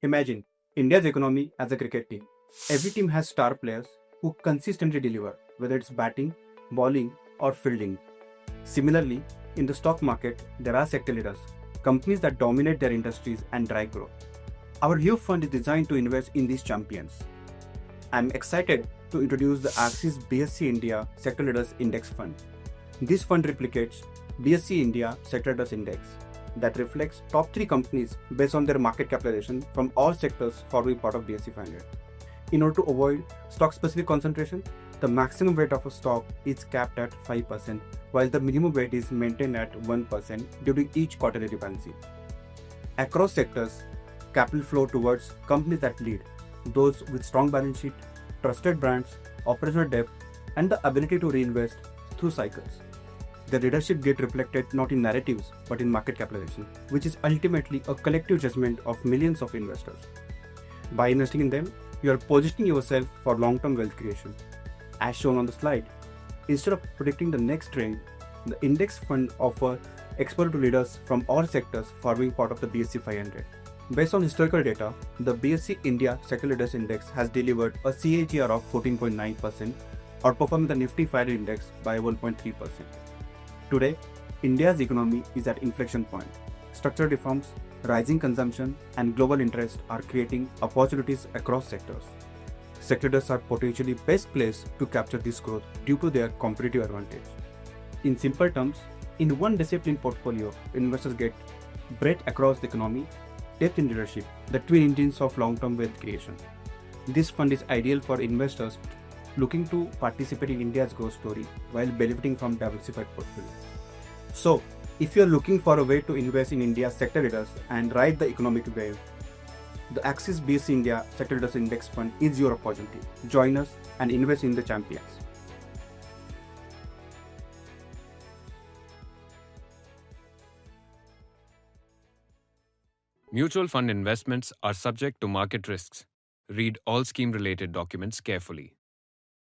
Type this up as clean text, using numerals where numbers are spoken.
Imagine India's economy as a cricket team. Every team has star players who consistently deliver, whether it's batting, bowling, or fielding. Similarly, in the stock market, there are sector leaders, companies that dominate their industries and drive growth. Our new fund is designed to invest in these champions. I'm excited to introduce the Axis BSE India Sector Leaders Index Fund. This fund replicates BSE India Sector Leaders Index that reflects top 3 companies based on their market capitalization from all sectors forming part of BSE 500. In order to avoid stock-specific concentration, the maximum weight of a stock is capped at 5%, while the minimum weight is maintained at 1% during each quarterly rebalancing. Across sectors, capital flow towards companies that lead, those with strong balance sheet, trusted brands, operational depth, and the ability to reinvest through cycles. The leadership get reflected not in narratives but in market capitalization, which is ultimately a collective judgment of millions of investors. By investing in them, you are positioning yourself for long-term wealth creation. As shown on the slide, instead of predicting the next trend, the index fund offers exposure to leaders from all sectors forming part of the BSE 500. Based on historical data, the BSE India Sector Leaders Index has delivered a CAGR of 14.9%, outperforming the Nifty 500 index by 1.3%. Today, India's economy is at inflection point. Structural reforms, rising consumption, and global interest are creating opportunities across sectors. Sectors are potentially best placed to capture this growth due to their competitive advantage. In simple terms, in one disciplined portfolio, investors get breadth across the economy, depth in leadership, the twin engines of long-term wealth creation. This fund is ideal for investors looking to participate in India's growth story while benefiting from diversified portfolio. So, if you are looking for a way to invest in India's sector leaders and ride the economic wave, the Axis BSE India Sector Leaders Index Fund is your opportunity. Join us and invest in the champions. Mutual fund investments are subject to market risks. Read all scheme-related documents carefully.